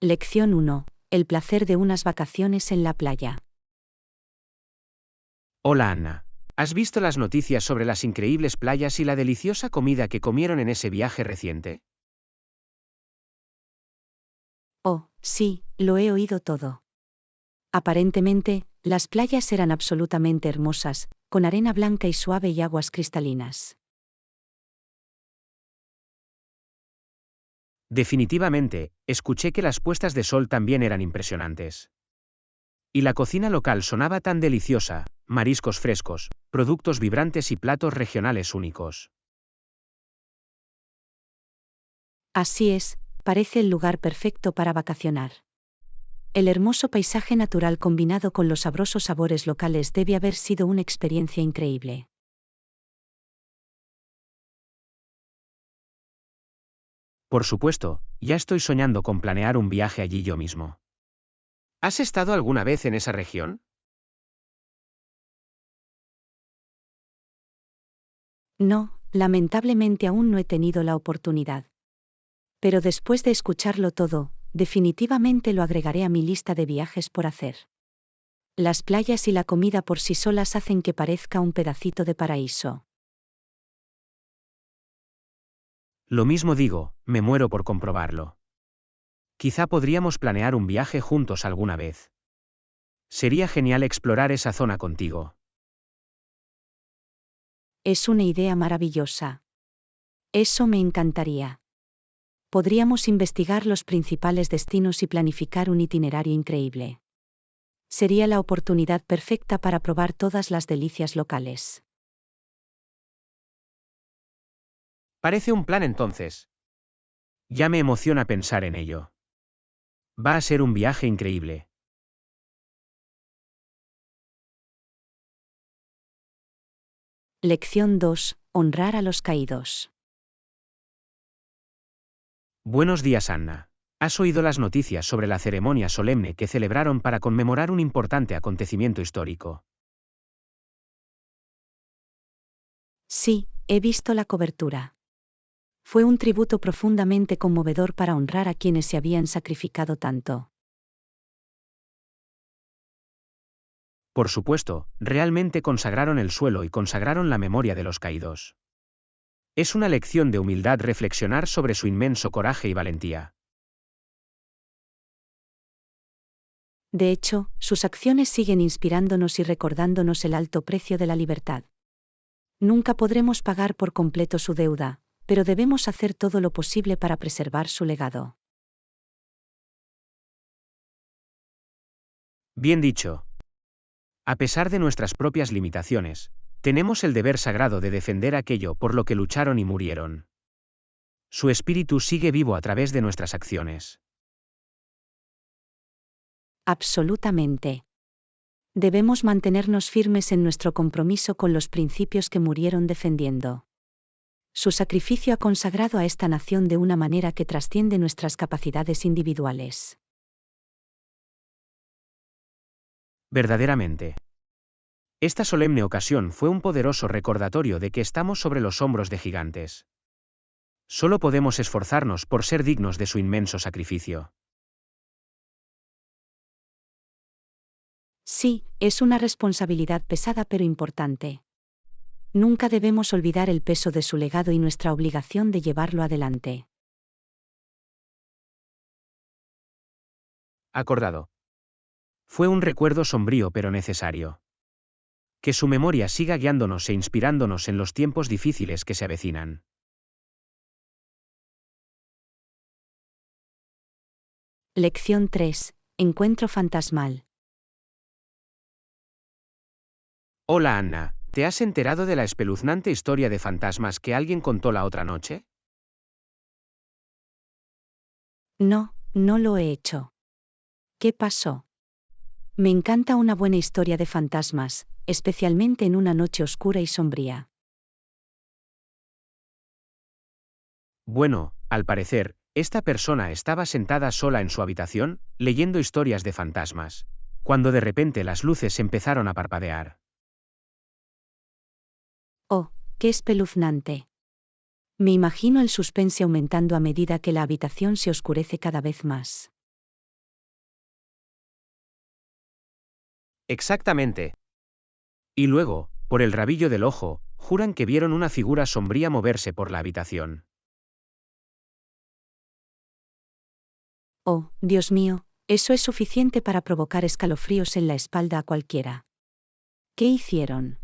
Lección 1. El placer de unas vacaciones en la playa. Hola Anna. ¿Has visto las noticias sobre las increíbles playas y la deliciosa comida que comieron en ese viaje reciente? Oh, sí, lo he oído todo. Aparentemente, las playas eran absolutamente hermosas, con arena blanca y suave y aguas cristalinas. Definitivamente, escuché que las puestas de sol también eran impresionantes. Y la cocina local sonaba tan deliciosa, mariscos frescos, productos vibrantes y platos regionales únicos. Así es, parece el lugar perfecto para vacacionar. El hermoso paisaje natural combinado con los sabrosos sabores locales debe haber sido una experiencia increíble. Por supuesto, ya estoy soñando con planear un viaje allí yo mismo. ¿Has estado alguna vez en esa región? No, lamentablemente aún no he tenido la oportunidad. Pero después de escucharlo todo, definitivamente lo agregaré a mi lista de viajes por hacer. Las playas y la comida por sí solas hacen que parezca un pedacito de paraíso. Lo mismo digo, me muero por comprobarlo. Quizá podríamos planear un viaje juntos alguna vez. Sería genial explorar esa zona contigo. Es una idea maravillosa. Eso me encantaría. Podríamos investigar los principales destinos y planificar un itinerario increíble. Sería la oportunidad perfecta para probar todas las delicias locales. Parece un plan entonces. Ya me emociona pensar en ello. Va a ser un viaje increíble. Lección 2. Honrar a los caídos. Buenos días, Anna. ¿Has oído las noticias sobre la ceremonia solemne que celebraron para conmemorar un importante acontecimiento histórico? Sí, he visto la cobertura. Fue un tributo profundamente conmovedor para honrar a quienes se habían sacrificado tanto. Por supuesto, realmente consagraron el suelo y consagraron la memoria de los caídos. Es una lección de humildad reflexionar sobre su inmenso coraje y valentía. De hecho, sus acciones siguen inspirándonos y recordándonos el alto precio de la libertad. Nunca podremos pagar por completo su deuda, pero debemos hacer todo lo posible para preservar su legado. Bien dicho. A pesar de nuestras propias limitaciones, tenemos el deber sagrado de defender aquello por lo que lucharon y murieron. Su espíritu sigue vivo a través de nuestras acciones. Absolutamente. Debemos mantenernos firmes en nuestro compromiso con los principios que murieron defendiendo. Su sacrificio ha consagrado a esta nación de una manera que trasciende nuestras capacidades individuales. Verdaderamente. Esta solemne ocasión fue un poderoso recordatorio de que estamos sobre los hombros de gigantes. Solo podemos esforzarnos por ser dignos de su inmenso sacrificio. Sí, es una responsabilidad pesada pero importante. Nunca debemos olvidar el peso de su legado y nuestra obligación de llevarlo adelante. Acordado. Fue un recuerdo sombrío pero necesario. Que su memoria siga guiándonos e inspirándonos en los tiempos difíciles que se avecinan. Lección 3. Encuentro fantasmal. Hola Anna, ¿te has enterado de la espeluznante historia de fantasmas que alguien contó la otra noche? No, no lo he hecho. ¿Qué pasó? Me encanta una buena historia de fantasmas, especialmente en una noche oscura y sombría. Bueno, al parecer, esta persona estaba sentada sola en su habitación, leyendo historias de fantasmas, cuando de repente las luces empezaron a parpadear. Oh, qué espeluznante. Me imagino el suspense aumentando a medida que la habitación se oscurece cada vez más. Exactamente. Y luego, por el rabillo del ojo, juran que vieron una figura sombría moverse por la habitación. Oh, Dios mío, eso es suficiente para provocar escalofríos en la espalda a cualquiera. ¿Qué hicieron?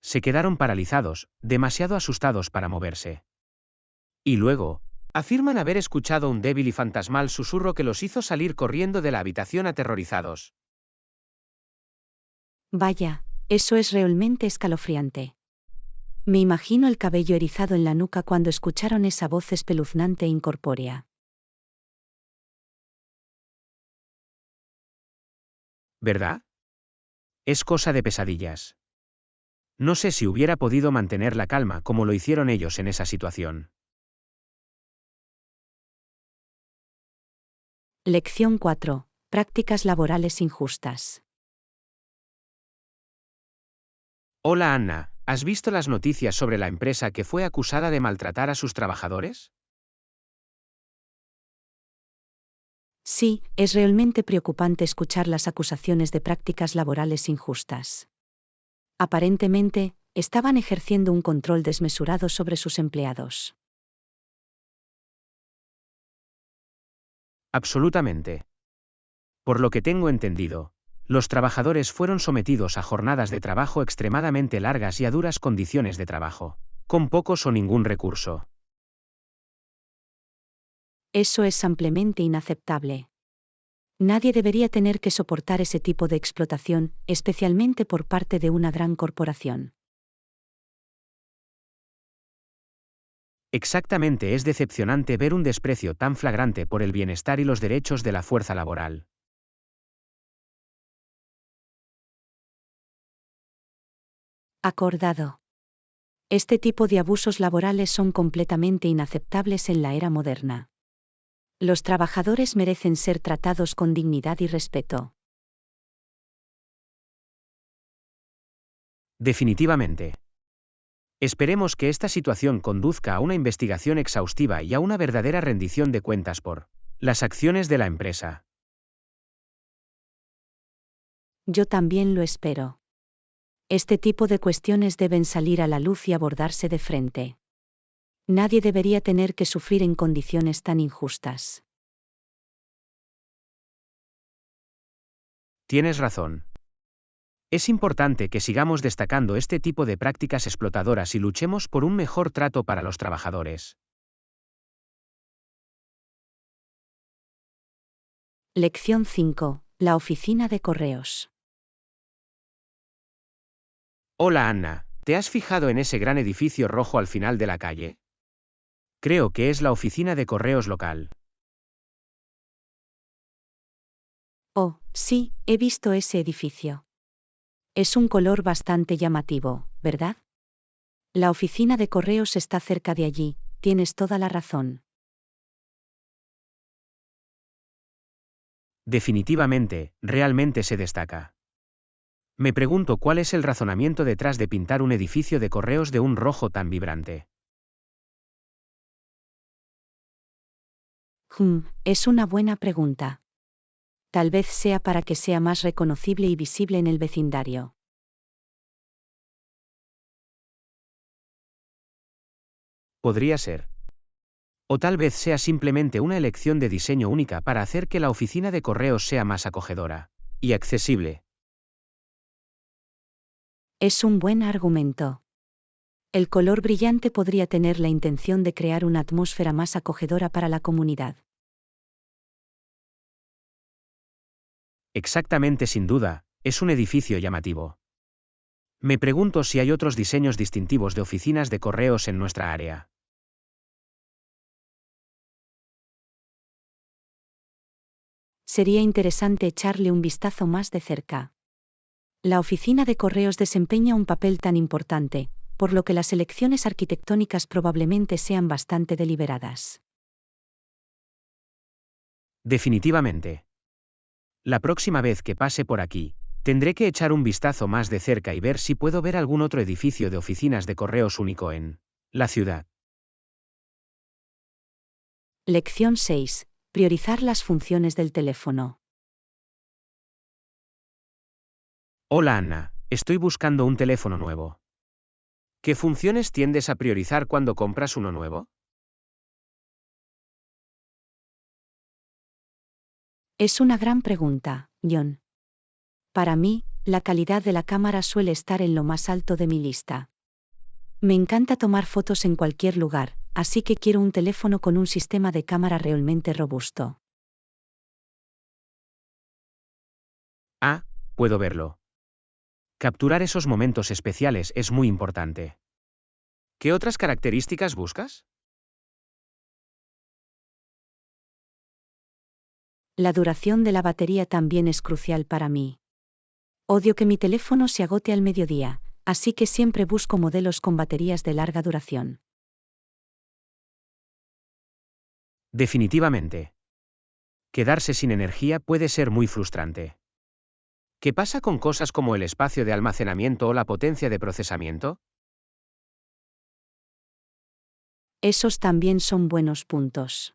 Se quedaron paralizados, demasiado asustados para moverse. Y luego, afirman haber escuchado un débil y fantasmal susurro que los hizo salir corriendo de la habitación aterrorizados. Vaya, eso es realmente escalofriante. Me imagino el cabello erizado en la nuca cuando escucharon esa voz espeluznante e incorpórea. ¿Verdad? Es cosa de pesadillas. No sé si hubiera podido mantener la calma como lo hicieron ellos en esa situación. Lección 4. Prácticas laborales injustas. Hola Anna, ¿has visto las noticias sobre la empresa que fue acusada de maltratar a sus trabajadores? Sí, es realmente preocupante escuchar las acusaciones de prácticas laborales injustas. Aparentemente, estaban ejerciendo un control desmesurado sobre sus empleados. Absolutamente. Por lo que tengo entendido, los trabajadores fueron sometidos a jornadas de trabajo extremadamente largas y a duras condiciones de trabajo, con pocos o ningún recurso. Eso es ampliamente inaceptable. Nadie debería tener que soportar ese tipo de explotación, especialmente por parte de una gran corporación. Exactamente, es decepcionante ver un desprecio tan flagrante por el bienestar y los derechos de la fuerza laboral. Acordado. Este tipo de abusos laborales son completamente inaceptables en la era moderna. Los trabajadores merecen ser tratados con dignidad y respeto. Definitivamente. Esperemos que esta situación conduzca a una investigación exhaustiva y a una verdadera rendición de cuentas por las acciones de la empresa. Yo también lo espero. Este tipo de cuestiones deben salir a la luz y abordarse de frente. Nadie debería tener que sufrir en condiciones tan injustas. Tienes razón. Es importante que sigamos destacando este tipo de prácticas explotadoras y luchemos por un mejor trato para los trabajadores. Lección 5. La oficina de correos. Hola Anna, ¿te has fijado en ese gran edificio rojo al final de la calle? Creo que es la oficina de correos local. Oh, sí, he visto ese edificio. Es un color bastante llamativo, ¿verdad? La oficina de correos está cerca de allí, tienes toda la razón. Definitivamente, realmente se destaca. Me pregunto cuál es el razonamiento detrás de pintar un edificio de correos de un rojo tan vibrante. Es una buena pregunta. Tal vez sea para que sea más reconocible y visible en el vecindario. Podría ser. O tal vez sea simplemente una elección de diseño única para hacer que la oficina de correos sea más acogedora y accesible. Es un buen argumento. El color brillante podría tener la intención de crear una atmósfera más acogedora para la comunidad. Exactamente, sin duda, es un edificio llamativo. Me pregunto si hay otros diseños distintivos de oficinas de correos en nuestra área. Sería interesante echarle un vistazo más de cerca. La oficina de correos desempeña un papel tan importante, por lo que las elecciones arquitectónicas probablemente sean bastante deliberadas. Definitivamente. La próxima vez que pase por aquí, tendré que echar un vistazo más de cerca y ver si puedo ver algún otro edificio de oficinas de correos único en la ciudad. Lección 6. Priorizar las funciones del teléfono. Hola Anna, estoy buscando un teléfono nuevo. ¿Qué funciones tiendes a priorizar cuando compras uno nuevo? Es una gran pregunta, John. Para mí, la calidad de la cámara suele estar en lo más alto de mi lista. Me encanta tomar fotos en cualquier lugar, así que quiero un teléfono con un sistema de cámara realmente robusto. Ah, puedo verlo. Capturar esos momentos especiales es muy importante. ¿Qué otras características buscas? La duración de la batería también es crucial para mí. Odio que mi teléfono se agote al mediodía, así que siempre busco modelos con baterías de larga duración. Definitivamente. Quedarse sin energía puede ser muy frustrante. ¿Qué pasa con cosas como el espacio de almacenamiento o la potencia de procesamiento? Esos también son buenos puntos.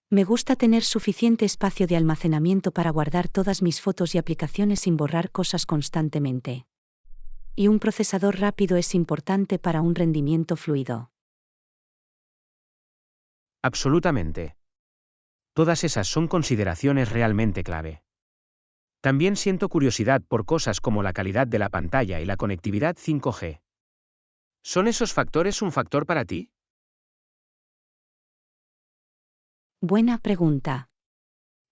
Me gusta tener suficiente espacio de almacenamiento para guardar todas mis fotos y aplicaciones sin borrar cosas constantemente. Y un procesador rápido es importante para un rendimiento fluido. Absolutamente. Todas esas son consideraciones realmente clave. También siento curiosidad por cosas como la calidad de la pantalla y la conectividad 5G. ¿Son esos factores un factor para ti? Buena pregunta.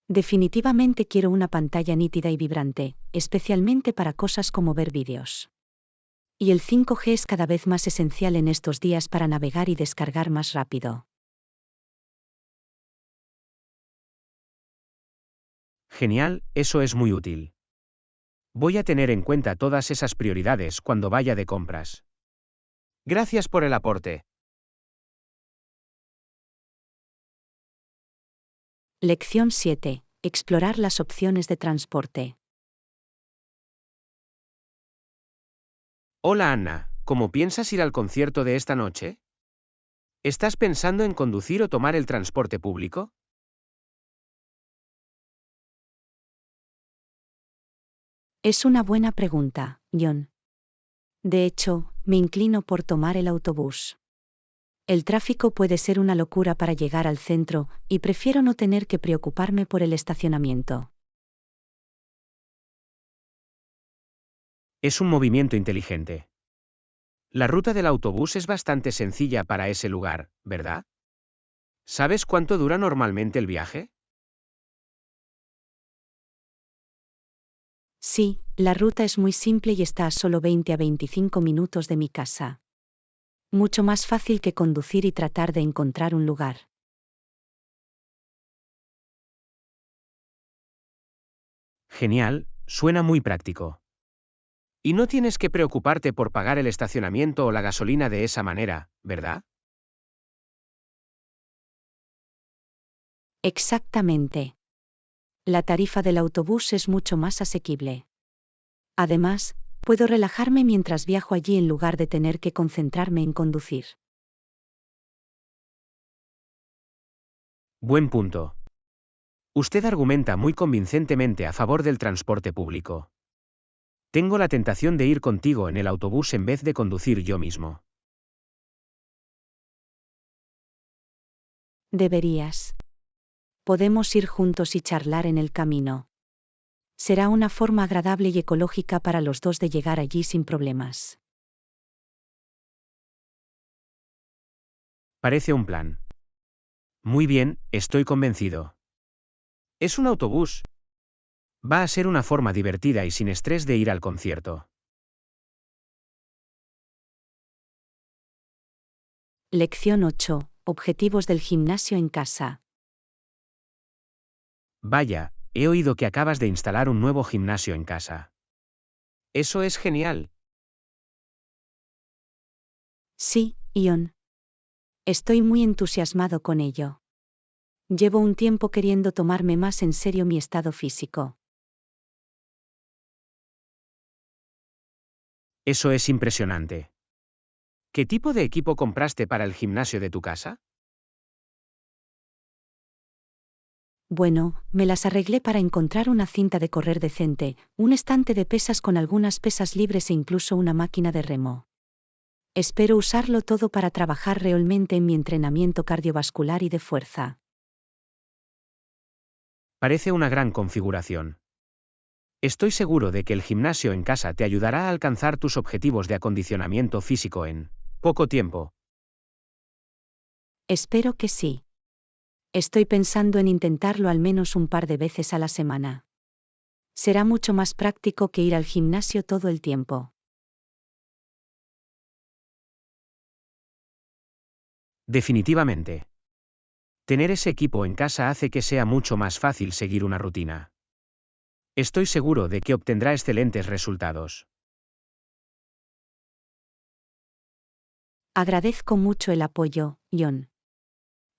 Definitivamente quiero una pantalla nítida y vibrante, especialmente para cosas como ver vídeos. Y el 5G es cada vez más esencial en estos días para navegar y descargar más rápido. Genial, eso es muy útil. Voy a tener en cuenta todas esas prioridades cuando vaya de compras. Gracias por el aporte. Lección 7. Explorar las opciones de transporte. Hola Anna, ¿cómo piensas ir al concierto de esta noche? ¿Estás pensando en conducir o tomar el transporte público? Es una buena pregunta, John. De hecho, me inclino por tomar el autobús. El tráfico puede ser una locura para llegar al centro, y prefiero no tener que preocuparme por el estacionamiento. Es un movimiento inteligente. La ruta del autobús es bastante sencilla para ese lugar, ¿verdad? ¿Sabes cuánto dura normalmente el viaje? Sí, la ruta es muy simple y está a solo 20 a 25 minutos de mi casa. Mucho más fácil que conducir y tratar de encontrar un lugar. Genial, suena muy práctico. Y no tienes que preocuparte por pagar el estacionamiento o la gasolina de esa manera, ¿verdad? Exactamente. La tarifa del autobús es mucho más asequible. Además, puedo relajarme mientras viajo allí en lugar de tener que concentrarme en conducir. Buen punto. Usted argumenta muy convincentemente a favor del transporte público. Tengo la tentación de ir contigo en el autobús en vez de conducir yo mismo. Deberías. Podemos ir juntos y charlar en el camino. Será una forma agradable y ecológica para los dos de llegar allí sin problemas. Parece un plan. Muy bien, estoy convencido. Es un autobús. Va a ser una forma divertida y sin estrés de ir al concierto. Lección 8. Objetivos del gimnasio en casa. Vaya, he oído que acabas de instalar un nuevo gimnasio en casa. Eso es genial. Sí, Ion. Estoy muy entusiasmado con ello. Llevo un tiempo queriendo tomarme más en serio mi estado físico. Eso es impresionante. ¿Qué tipo de equipo compraste para el gimnasio de tu casa? Bueno, me las arreglé para encontrar una cinta de correr decente, un estante de pesas con algunas pesas libres e incluso una máquina de remo. Espero usarlo todo para trabajar realmente en mi entrenamiento cardiovascular y de fuerza. Parece una gran configuración. Estoy seguro de que el gimnasio en casa te ayudará a alcanzar tus objetivos de acondicionamiento físico en poco tiempo. Espero que sí. Estoy pensando en intentarlo al menos un par de veces a la semana. Será mucho más práctico que ir al gimnasio todo el tiempo. Definitivamente. Tener ese equipo en casa hace que sea mucho más fácil seguir una rutina. Estoy seguro de que obtendrá excelentes resultados. Agradezco mucho el apoyo, John.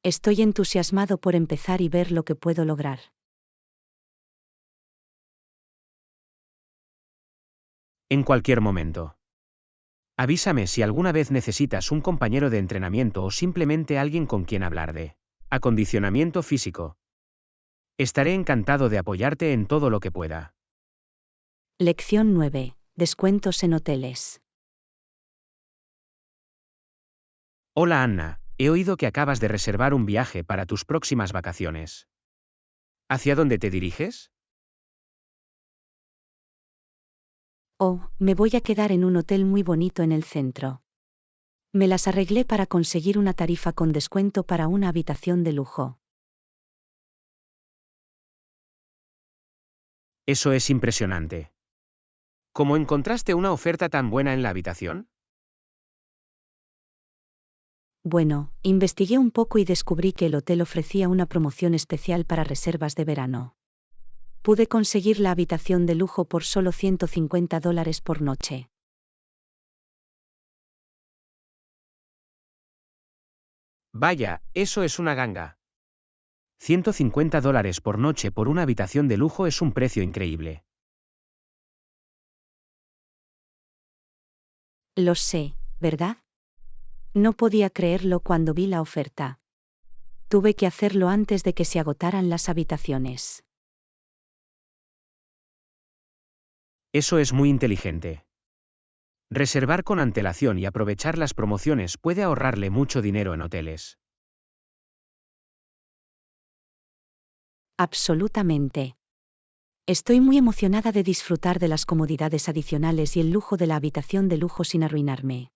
Estoy entusiasmado por empezar y ver lo que puedo lograr. En cualquier momento. Avísame si alguna vez necesitas un compañero de entrenamiento o simplemente alguien con quien hablar de acondicionamiento físico. Estaré encantado de apoyarte en todo lo que pueda. Lección 9. Descuentos en hoteles. Hola Anna, he oído que acabas de reservar un viaje para tus próximas vacaciones. ¿Hacia dónde te diriges? Oh, me voy a quedar en un hotel muy bonito en el centro. Me las arreglé para conseguir una tarifa con descuento para una habitación de lujo. Eso es impresionante. ¿Cómo encontraste una oferta tan buena en la habitación? Bueno, investigué un poco y descubrí que el hotel ofrecía una promoción especial para reservas de verano. Pude conseguir la habitación de lujo por solo $150 por noche. Vaya, eso es una ganga. $150 por noche por una habitación de lujo es un precio increíble. Lo sé, ¿verdad? No podía creerlo cuando vi la oferta. Tuve que hacerlo antes de que se agotaran las habitaciones. Eso es muy inteligente. Reservar con antelación y aprovechar las promociones puede ahorrarle mucho dinero en hoteles. Absolutamente. Estoy muy emocionada de disfrutar de las comodidades adicionales y el lujo de la habitación de lujo sin arruinarme.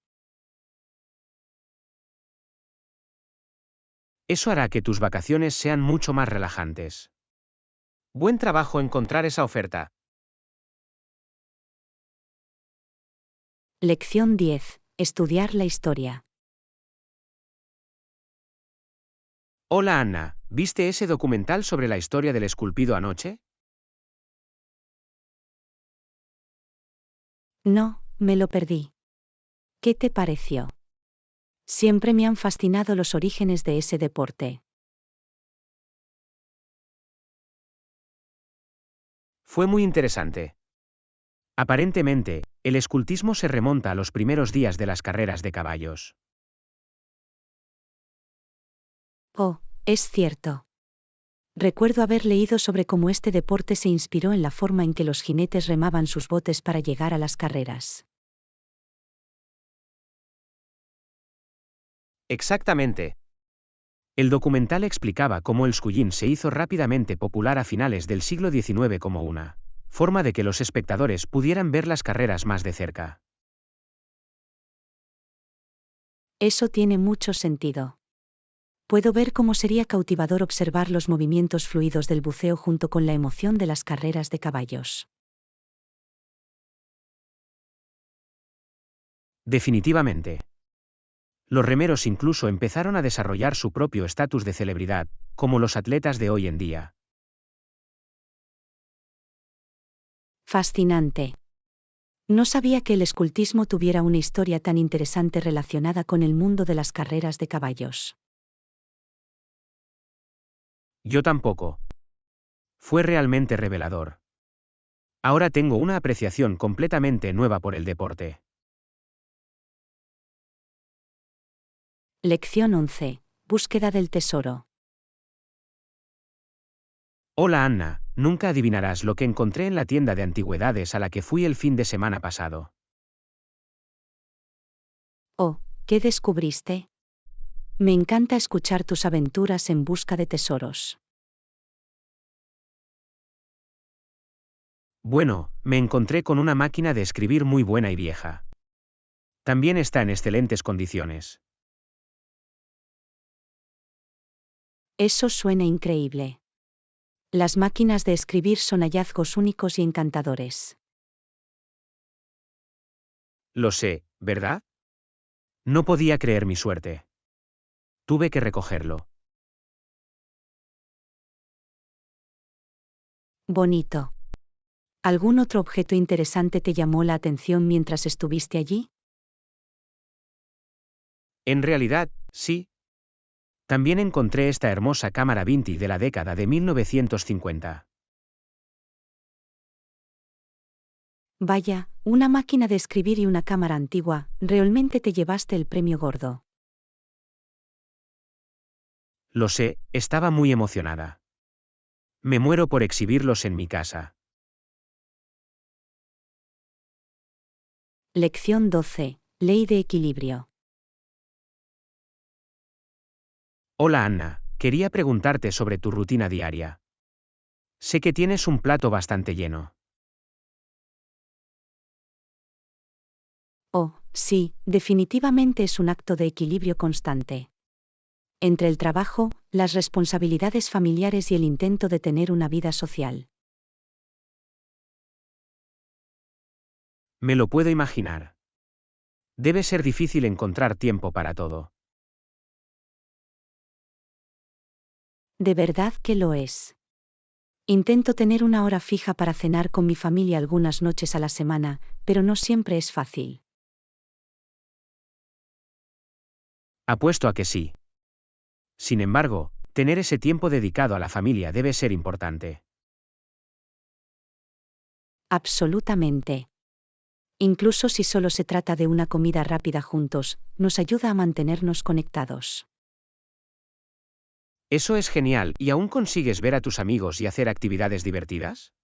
Eso hará que tus vacaciones sean mucho más relajantes. Buen trabajo encontrar esa oferta. Lección 10. Estudiar la historia. Hola Anna, ¿viste ese documental sobre la historia del esculpido anoche? No, me lo perdí. ¿Qué te pareció? Siempre me han fascinado los orígenes de ese deporte. Fue muy interesante. Aparentemente, el escultismo se remonta a los primeros días de las carreras de caballos. Oh, es cierto. Recuerdo haber leído sobre cómo este deporte se inspiró en la forma en que los jinetes remaban sus botes para llegar a las carreras. Exactamente. El documental explicaba cómo el scullin se hizo rápidamente popular a finales del siglo XIX como una forma de que los espectadores pudieran ver las carreras más de cerca. Eso tiene mucho sentido. Puedo ver cómo sería cautivador observar los movimientos fluidos del buceo junto con la emoción de las carreras de caballos. Definitivamente. Los remeros incluso empezaron a desarrollar su propio estatus de celebridad, como los atletas de hoy en día. Fascinante. No sabía que el escultismo tuviera una historia tan interesante relacionada con el mundo de las carreras de caballos. Yo tampoco. Fue realmente revelador. Ahora tengo una apreciación completamente nueva por el deporte. Lección 11. Búsqueda del tesoro. Hola Anna, nunca adivinarás lo que encontré en la tienda de antigüedades a la que fui el fin de semana pasado. Oh, ¿qué descubriste? Me encanta escuchar tus aventuras en busca de tesoros. Bueno, me encontré con una máquina de escribir muy buena y vieja. También está en excelentes condiciones. Eso suena increíble. Las máquinas de escribir son hallazgos únicos y encantadores. Lo sé, ¿verdad? No podía creer mi suerte. Tuve que recogerlo. Bonito. ¿Algún otro objeto interesante te llamó la atención mientras estuviste allí? En realidad, sí. También encontré esta hermosa cámara vintage de la década de 1950. Vaya, una máquina de escribir y una cámara antigua, realmente te llevaste el premio gordo. Lo sé, estaba muy emocionada. Me muero por exhibirlos en mi casa. Lección 12. Ley de equilibrio. Hola Anna, quería preguntarte sobre tu rutina diaria. Sé que tienes un plato bastante lleno. Oh, sí, definitivamente es un acto de equilibrio constante. Entre el trabajo, las responsabilidades familiares y el intento de tener una vida social. Me lo puedo imaginar. Debe ser difícil encontrar tiempo para todo. De verdad que lo es. Intento tener una hora fija para cenar con mi familia algunas noches a la semana, pero no siempre es fácil. Apuesto a que sí. Sin embargo, tener ese tiempo dedicado a la familia debe ser importante. Absolutamente. Incluso si solo se trata de una comida rápida juntos, nos ayuda a mantenernos conectados. Eso es genial, ¿y aún consigues ver a tus amigos y hacer actividades divertidas?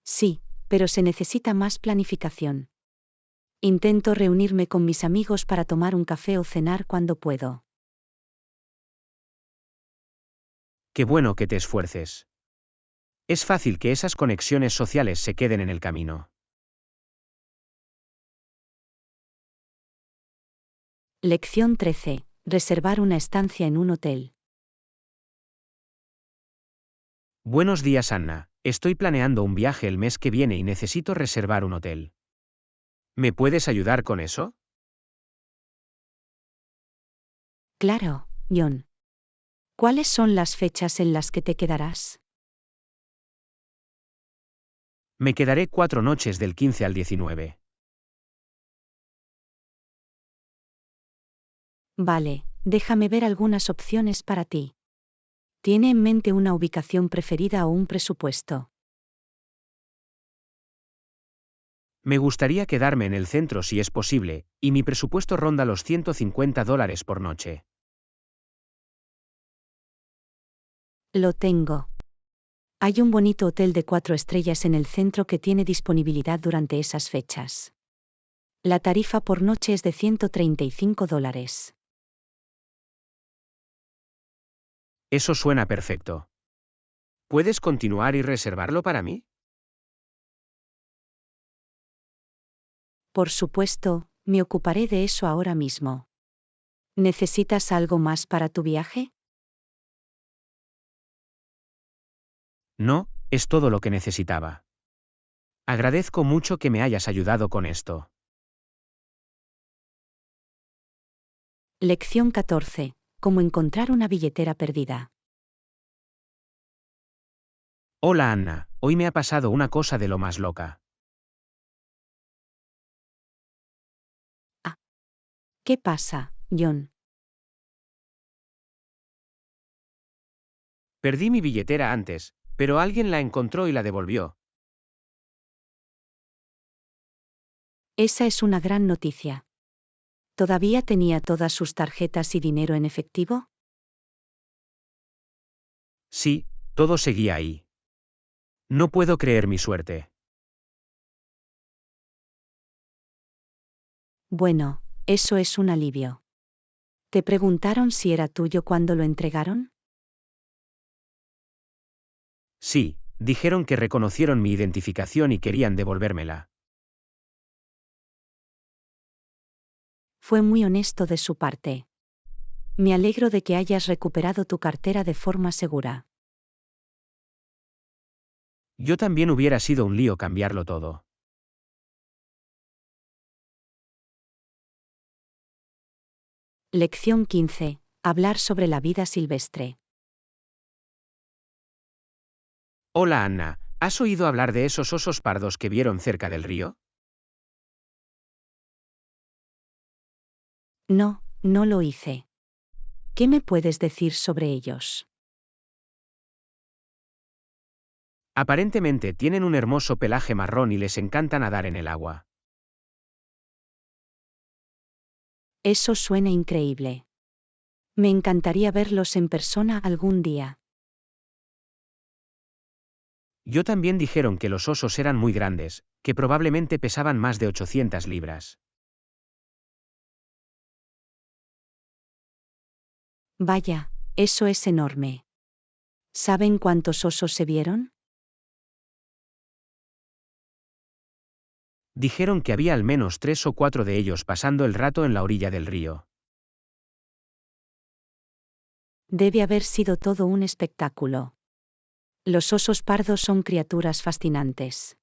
Sí, pero se necesita más planificación. Intento reunirme con mis amigos para tomar un café o cenar cuando puedo. Qué bueno que te esfuerces. Es fácil que esas conexiones sociales se queden en el camino. Lección 13. Reservar una estancia en un hotel. Buenos días Anna, estoy planeando un viaje el mes que viene y necesito reservar un hotel. ¿Me puedes ayudar con eso? Claro, John. ¿Cuáles son las fechas en las que te quedarás? Me quedaré 4 noches del 15 al 19. Vale, déjame ver algunas opciones para ti. ¿Tiene en mente una ubicación preferida o un presupuesto? Me gustaría quedarme en el centro si es posible, y mi presupuesto ronda los $150 por noche. Lo tengo. Hay un bonito hotel de 4 estrellas en el centro que tiene disponibilidad durante esas fechas. La tarifa por noche es de $135. Eso suena perfecto. ¿Puedes continuar y reservarlo para mí? Por supuesto, me ocuparé de eso ahora mismo. ¿Necesitas algo más para tu viaje? No, es todo lo que necesitaba. Agradezco mucho que me hayas ayudado con esto. Lección 14. Cómo encontrar una billetera perdida. Hola Anna, hoy me ha pasado una cosa de lo más loca. Ah, ¿qué pasa, John? Perdí mi billetera antes, pero alguien la encontró y la devolvió. Esa es una gran noticia. ¿Todavía tenía todas sus tarjetas y dinero en efectivo? Sí, todo seguía ahí. No puedo creer mi suerte. Bueno, eso es un alivio. ¿Te preguntaron si era tuyo cuando lo entregaron? Sí, dijeron que reconocieron mi identificación y querían devolvérmela. Fue muy honesto de su parte. Me alegro de que hayas recuperado tu cartera de forma segura. Yo también hubiera sido un lío cambiarlo todo. Lección 15. Hablar sobre la vida silvestre. Hola Anna, ¿has oído hablar de esos osos pardos que vieron cerca del río? No, no lo hice. ¿Qué me puedes decir sobre ellos? Aparentemente tienen un hermoso pelaje marrón y les encanta nadar en el agua. Eso suena increíble. Me encantaría verlos en persona algún día. Yo también dijeron que los osos eran muy grandes, que probablemente pesaban más de 800 libras. Vaya, eso es enorme. ¿Saben cuántos osos se vieron? Dijeron que había al menos 3 o 4 de ellos pasando el rato en la orilla del río. Debe haber sido todo un espectáculo. Los osos pardos son criaturas fascinantes.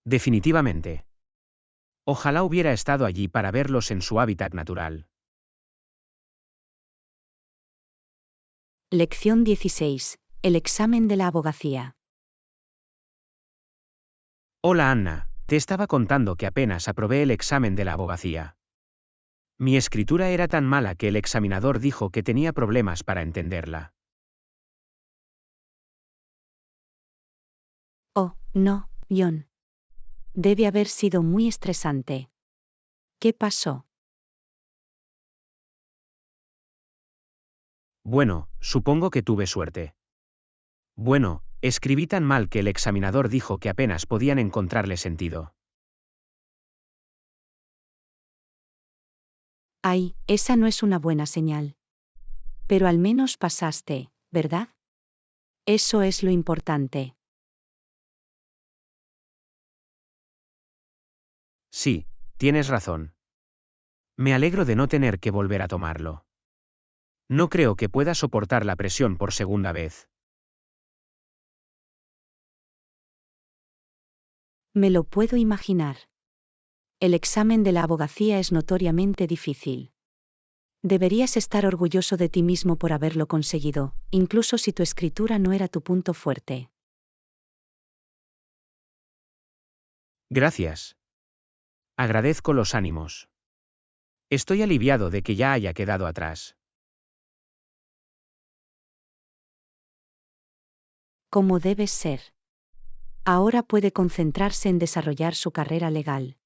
Definitivamente. Ojalá hubiera estado allí para verlos en su hábitat natural. Lección 16. El examen de la abogacía. Hola Anna, te estaba contando que apenas aprobé el examen de la abogacía. Mi escritura era tan mala que el examinador dijo que tenía problemas para entenderla. Oh, no, John. Debe haber sido muy estresante. ¿Qué pasó? Bueno, supongo que tuve suerte. Bueno, escribí tan mal que el examinador dijo que apenas podían encontrarle sentido. Ay, esa no es una buena señal. Pero al menos pasaste, ¿verdad? Eso es lo importante. Sí, tienes razón. Me alegro de no tener que volver a tomarlo. No creo que pueda soportar la presión por segunda vez. Me lo puedo imaginar. El examen de la abogacía es notoriamente difícil. Deberías estar orgulloso de ti mismo por haberlo conseguido, incluso si tu escritura no era tu punto fuerte. Gracias. Agradezco los ánimos. Estoy aliviado de que ya haya quedado atrás. Como debes ser. Ahora puede concentrarse en desarrollar su carrera legal.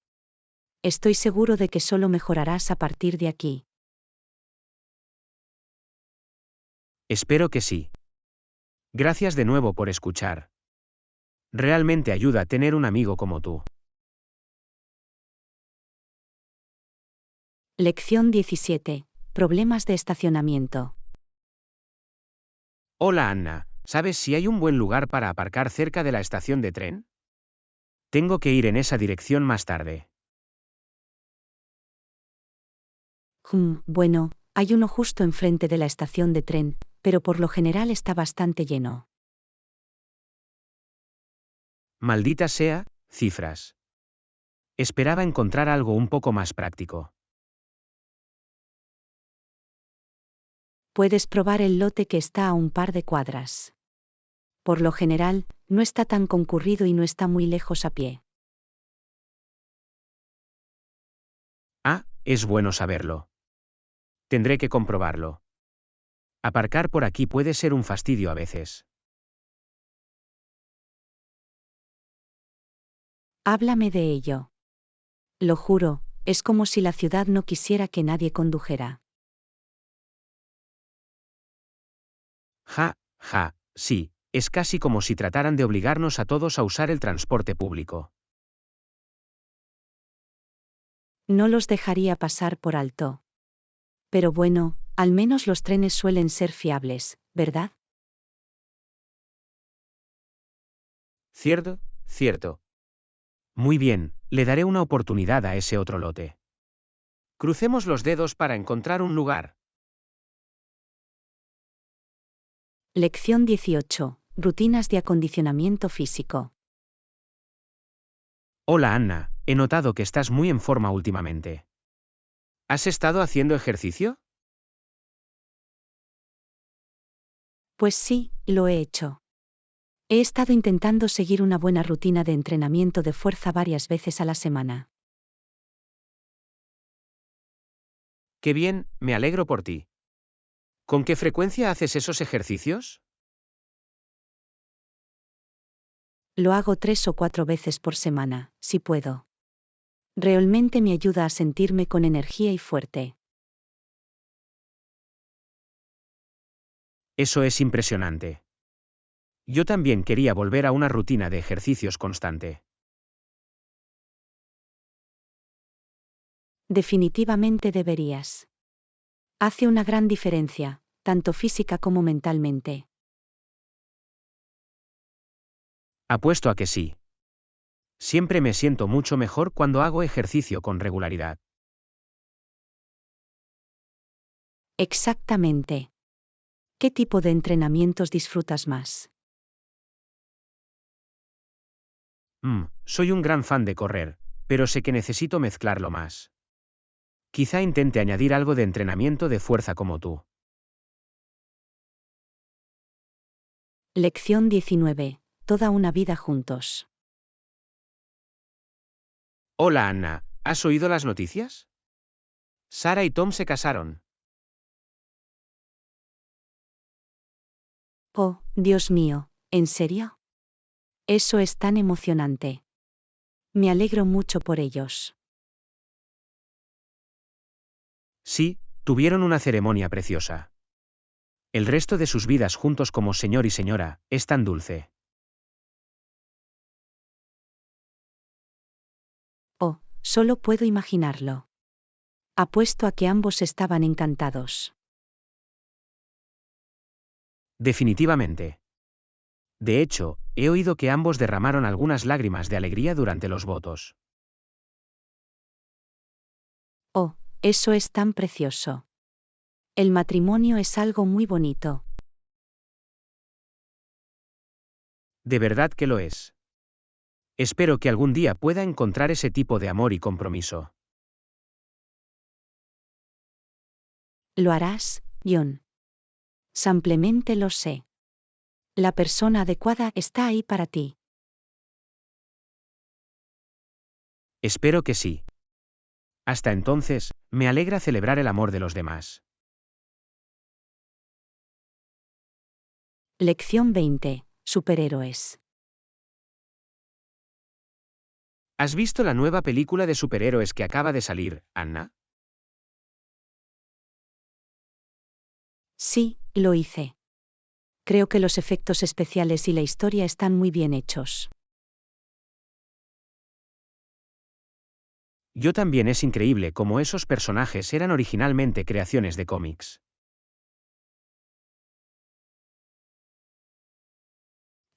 Estoy seguro de que solo mejorarás a partir de aquí. Espero que sí. Gracias de nuevo por escuchar. Realmente ayuda a tener un amigo como tú. Lección 17. Problemas de estacionamiento. Hola Anna, ¿sabes si hay un buen lugar para aparcar cerca de la estación de tren? Tengo que ir en esa dirección más tarde. Bueno, hay uno justo enfrente de la estación de tren, pero por lo general está bastante lleno. Maldita sea, cifras. Esperaba encontrar algo un poco más práctico. Puedes probar el lote que está a un par de cuadras. Por lo general, no está tan concurrido y no está muy lejos a pie. Ah, es bueno saberlo. Tendré que comprobarlo. Aparcar por aquí puede ser un fastidio a veces. Háblame de ello. Lo juro, es como si la ciudad no quisiera que nadie condujera. Ja, sí, es casi como si trataran de obligarnos a todos a usar el transporte público. No los dejaría pasar por alto. Pero bueno, al menos los trenes suelen ser fiables, ¿verdad? Cierto. Muy bien, le daré una oportunidad a ese otro lote. Crucemos los dedos para encontrar un lugar. Lección 18. Rutinas de acondicionamiento físico. Hola Anna, he notado que estás muy en forma últimamente. ¿Has estado haciendo ejercicio? Pues sí, lo he hecho. He estado intentando seguir una buena rutina de entrenamiento de fuerza varias veces a la semana. Qué bien, me alegro por ti. ¿Con qué frecuencia haces esos ejercicios? Lo hago 3 o 4 veces por semana, si puedo. Realmente me ayuda a sentirme con energía y fuerte. Eso es impresionante. Yo también quería volver a una rutina de ejercicios constante. Definitivamente deberías. Hace una gran diferencia, tanto física como mentalmente. Apuesto a que sí. Siempre me siento mucho mejor cuando hago ejercicio con regularidad. Exactamente. ¿Qué tipo de entrenamientos disfrutas más? Soy un gran fan de correr, pero sé que necesito mezclarlo más. Quizá intente añadir algo de entrenamiento de fuerza como tú. Lección 19. Toda una vida juntos. Hola Anna, ¿has oído las noticias? Sara y Tom se casaron. Oh, Dios mío, ¿en serio? Eso es tan emocionante. Me alegro mucho por ellos. Sí, tuvieron una ceremonia preciosa. El resto de sus vidas juntos como señor y señora, es tan dulce. Oh, solo puedo imaginarlo. Apuesto a que ambos estaban encantados. Definitivamente. De hecho, he oído que ambos derramaron algunas lágrimas de alegría durante los votos. Oh, eso es tan precioso. El matrimonio es algo muy bonito. De verdad que lo es. Espero que algún día pueda encontrar ese tipo de amor y compromiso. Lo harás, John. Simplemente lo sé. La persona adecuada está ahí para ti. Espero que sí. Hasta entonces, me alegra celebrar el amor de los demás. Lección 20. Superhéroes. ¿Has visto la nueva película de superhéroes que acaba de salir, Anna? Sí, lo hice. Creo que los efectos especiales y la historia están muy bien hechos. Yo también, es increíble cómo esos personajes eran originalmente creaciones de cómics.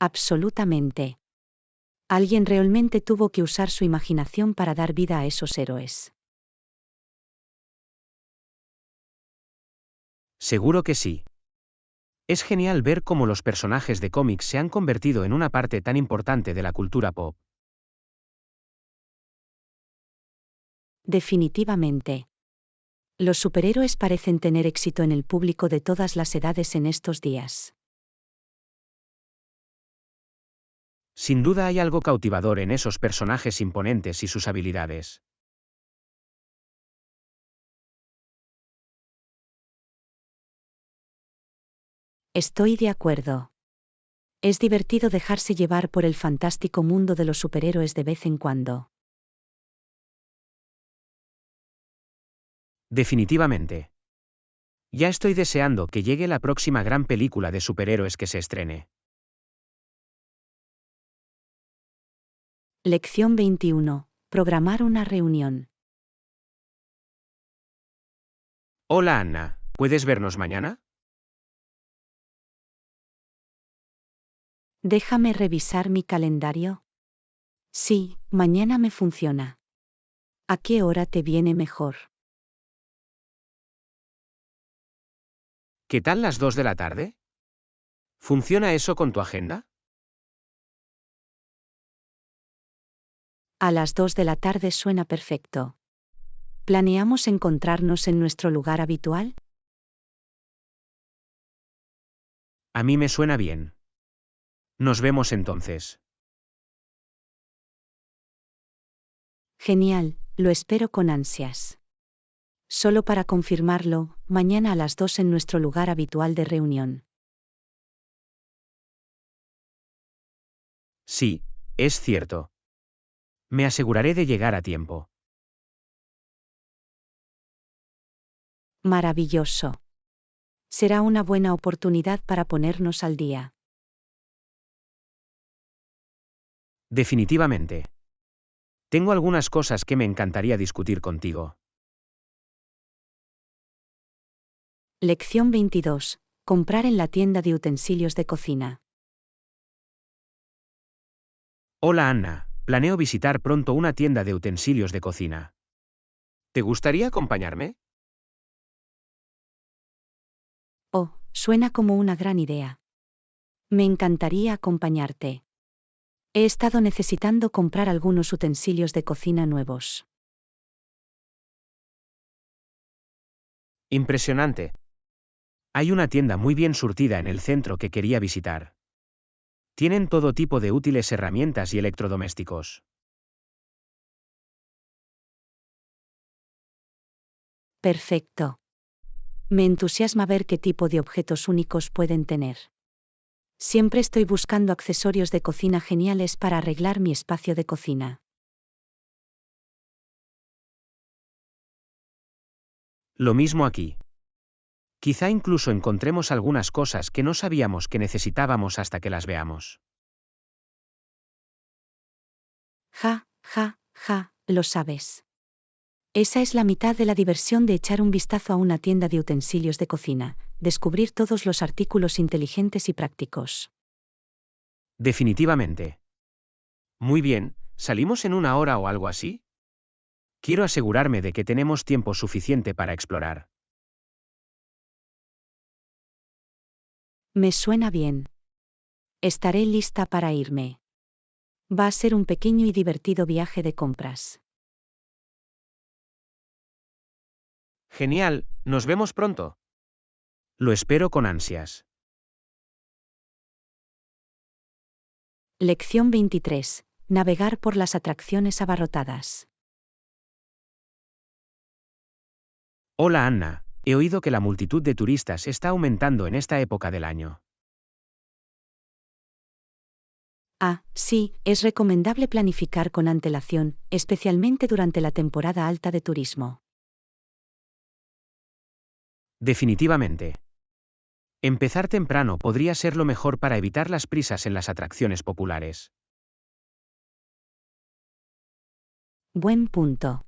Absolutamente. Alguien realmente tuvo que usar su imaginación para dar vida a esos héroes. Seguro que sí. Es genial ver cómo los personajes de cómics se han convertido en una parte tan importante de la cultura pop. Definitivamente. Los superhéroes parecen tener éxito en el público de todas las edades en estos días. Sin duda hay algo cautivador en esos personajes imponentes y sus habilidades. Estoy de acuerdo. Es divertido dejarse llevar por el fantástico mundo de los superhéroes de vez en cuando. Definitivamente. Ya estoy deseando que llegue la próxima gran película de superhéroes que se estrene. Lección 21. Programar una reunión. Hola Anna, ¿puedes vernos mañana? Déjame revisar mi calendario. Sí, mañana me funciona. ¿A qué hora te viene mejor? ¿Qué tal las 2 de la tarde? ¿Funciona eso con tu agenda? A las 2 de la tarde suena perfecto. ¿Planeamos encontrarnos en nuestro lugar habitual? A mí me suena bien. Nos vemos entonces. Genial, lo espero con ansias. Solo para confirmarlo, mañana a las 2 en nuestro lugar habitual de reunión. Sí, es cierto. Me aseguraré de llegar a tiempo. Maravilloso. Será una buena oportunidad para ponernos al día. Definitivamente. Tengo algunas cosas que me encantaría discutir contigo. Lección 22. Comprar en la tienda de utensilios de cocina. Hola Anna, planeo visitar pronto una tienda de utensilios de cocina. ¿Te gustaría acompañarme? Oh, suena como una gran idea. Me encantaría acompañarte. He estado necesitando comprar algunos utensilios de cocina nuevos. Impresionante. Hay una tienda muy bien surtida en el centro que quería visitar. Tienen todo tipo de útiles herramientas y electrodomésticos. Perfecto. Me entusiasma ver qué tipo de objetos únicos pueden tener. Siempre estoy buscando accesorios de cocina geniales para arreglar mi espacio de cocina. Lo mismo aquí. Quizá incluso encontremos algunas cosas que no sabíamos que necesitábamos hasta que las veamos. Ja, ja, ja, lo sabes. Esa es la mitad de la diversión de echar un vistazo a una tienda de utensilios de cocina, descubrir todos los artículos inteligentes y prácticos. Definitivamente. Muy bien, ¿salimos en una hora o algo así? Quiero asegurarme de que tenemos tiempo suficiente para explorar. Me suena bien. Estaré lista para irme. Va a ser un pequeño y divertido viaje de compras. Genial, nos vemos pronto. Lo espero con ansias. Lección 23. Navegar por las atracciones abarrotadas. Hola Anna, he oído que la multitud de turistas está aumentando en esta época del año. Ah, sí, es recomendable planificar con antelación, especialmente durante la temporada alta de turismo. Definitivamente. Empezar temprano podría ser lo mejor para evitar las prisas en las atracciones populares. Buen punto.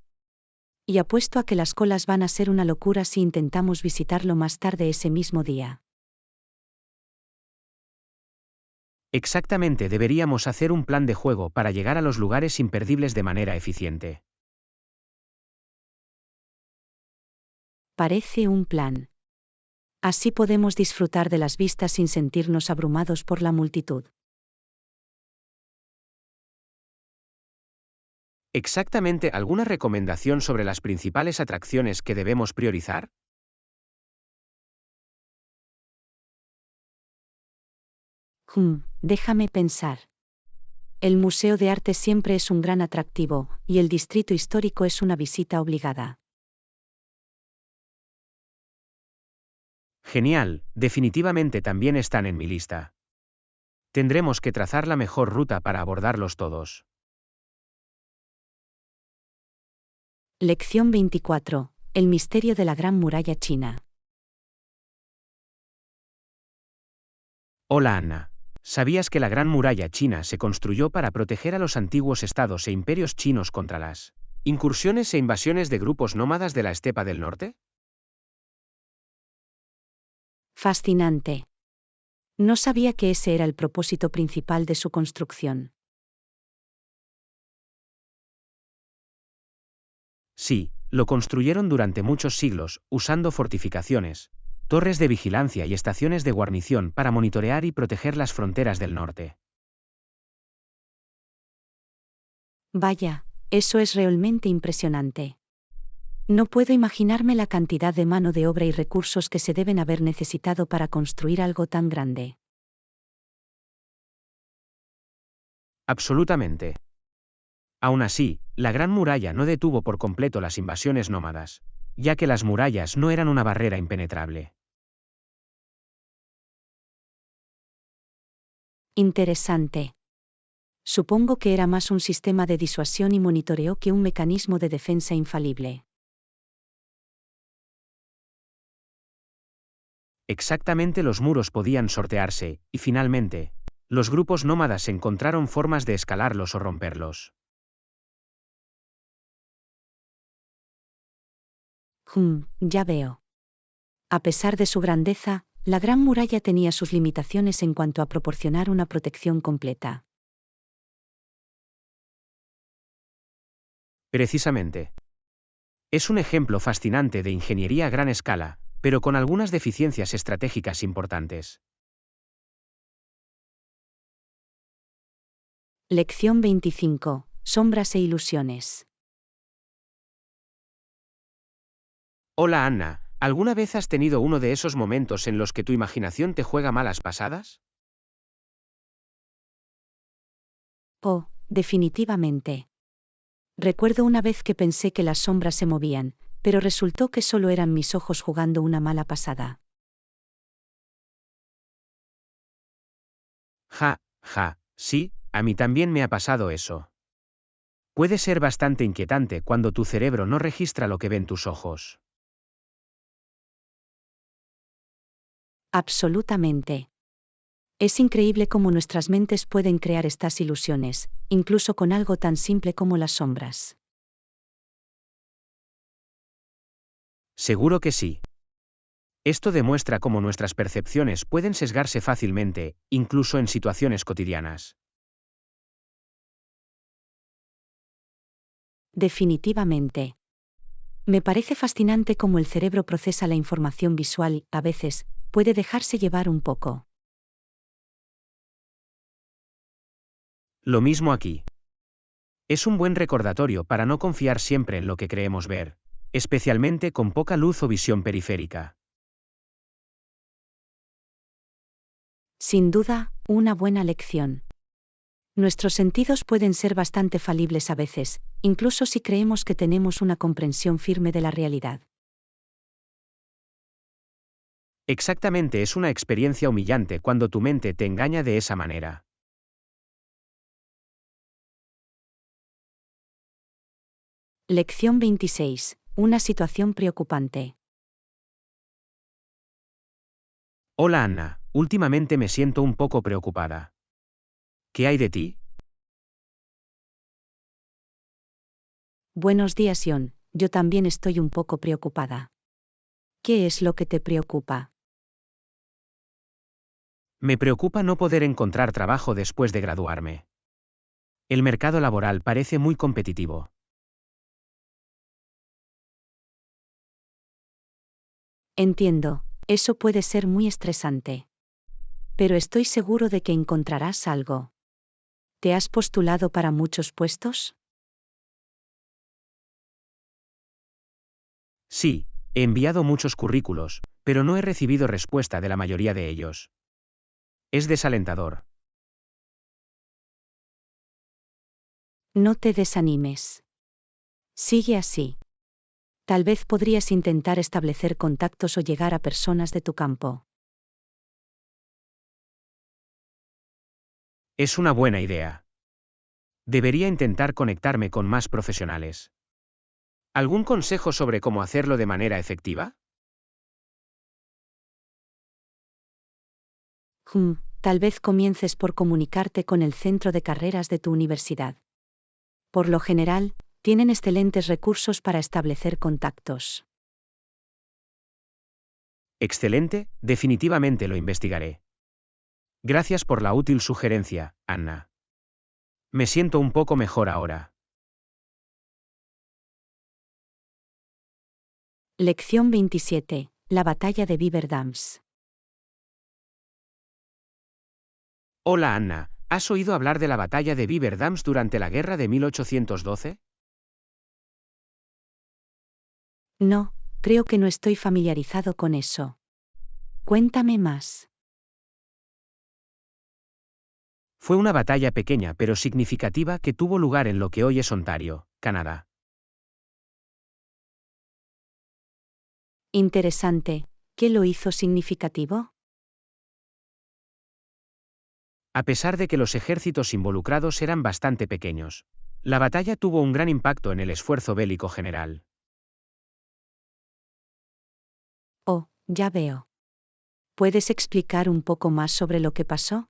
Y apuesto a que las colas van a ser una locura si intentamos visitarlo más tarde ese mismo día. Exactamente, deberíamos hacer un plan de juego para llegar a los lugares imperdibles de manera eficiente. Parece un plan. Así podemos disfrutar de las vistas sin sentirnos abrumados por la multitud. Exactamente, ¿alguna recomendación sobre las principales atracciones que debemos priorizar? Déjame pensar. El Museo de Arte siempre es un gran atractivo, y el Distrito Histórico es una visita obligada. Genial, definitivamente también están en mi lista. Tendremos que trazar la mejor ruta para abordarlos todos. Lección 24. El misterio de la Gran Muralla China. Hola Anna. ¿Sabías que la Gran Muralla China se construyó para proteger a los antiguos estados e imperios chinos contra las incursiones e invasiones de grupos nómadas de la estepa del norte? Fascinante. No sabía que ese era el propósito principal de su construcción. Sí, lo construyeron durante muchos siglos, usando fortificaciones, torres de vigilancia y estaciones de guarnición para monitorear y proteger las fronteras del norte. Vaya, eso es realmente impresionante. No puedo imaginarme la cantidad de mano de obra y recursos que se deben haber necesitado para construir algo tan grande. Absolutamente. Aún así, la Gran Muralla no detuvo por completo las invasiones nómadas, ya que las murallas no eran una barrera impenetrable. Interesante. Supongo que era más un sistema de disuasión y monitoreo que un mecanismo de defensa infalible. Exactamente, los muros podían sortearse, y finalmente, los grupos nómadas encontraron formas de escalarlos o romperlos. Ya veo. A pesar de su grandeza, la Gran Muralla tenía sus limitaciones en cuanto a proporcionar una protección completa. Precisamente. Es un ejemplo fascinante de ingeniería a gran escala, pero con algunas deficiencias estratégicas importantes. Lección 25. Sombras e ilusiones. Hola Anna, ¿alguna vez has tenido uno de esos momentos en los que tu imaginación te juega malas pasadas? Oh, definitivamente. Recuerdo una vez que pensé que las sombras se movían, pero resultó que solo eran mis ojos jugando una mala pasada. Sí, a mí también me ha pasado eso. Puede ser bastante inquietante cuando tu cerebro no registra lo que ven tus ojos. Absolutamente. Es increíble cómo nuestras mentes pueden crear estas ilusiones, incluso con algo tan simple como las sombras. Seguro que sí. Esto demuestra cómo nuestras percepciones pueden sesgarse fácilmente, incluso en situaciones cotidianas. Definitivamente. Me parece fascinante cómo el cerebro procesa la información visual y, a veces, puede dejarse llevar un poco. Lo mismo aquí. Es un buen recordatorio para no confiar siempre en lo que creemos ver, especialmente con poca luz o visión periférica. Sin duda, una buena lección. Nuestros sentidos pueden ser bastante falibles a veces, incluso si creemos que tenemos una comprensión firme de la realidad. Exactamente, es una experiencia humillante cuando tu mente te engaña de esa manera. Lección 26. Una situación preocupante. Hola Anna, últimamente me siento un poco preocupada. ¿Qué hay de ti? Buenos días, Ion. Yo también estoy un poco preocupada. ¿Qué es lo que te preocupa? Me preocupa no poder encontrar trabajo después de graduarme. El mercado laboral parece muy competitivo. Entiendo, eso puede ser muy estresante. Pero estoy seguro de que encontrarás algo. ¿Te has postulado para muchos puestos? Sí, he enviado muchos currículos, pero no he recibido respuesta de la mayoría de ellos. Es desalentador. No te desanimes. Sigue así. Tal vez podrías intentar establecer contactos o llegar a personas de tu campo. Es una buena idea. Debería intentar conectarme con más profesionales. ¿Algún consejo sobre cómo hacerlo de manera efectiva? tal vez comiences por comunicarte con el centro de carreras de tu universidad. Por lo general, tienen excelentes recursos para establecer contactos. Excelente, definitivamente lo investigaré. Gracias por la útil sugerencia, Anna. Me siento un poco mejor ahora. Lección 27. La batalla de Beaver Dams. Hola Anna, ¿has oído hablar de la batalla de Beaver Dams durante la guerra de 1812? No, creo que no estoy familiarizado con eso. Cuéntame más. Fue una batalla pequeña pero significativa que tuvo lugar en lo que hoy es Ontario, Canadá. Interesante. ¿Qué lo hizo significativo? A pesar de que los ejércitos involucrados eran bastante pequeños, la batalla tuvo un gran impacto en el esfuerzo bélico general. Oh, ya veo. ¿Puedes explicar un poco más sobre lo que pasó?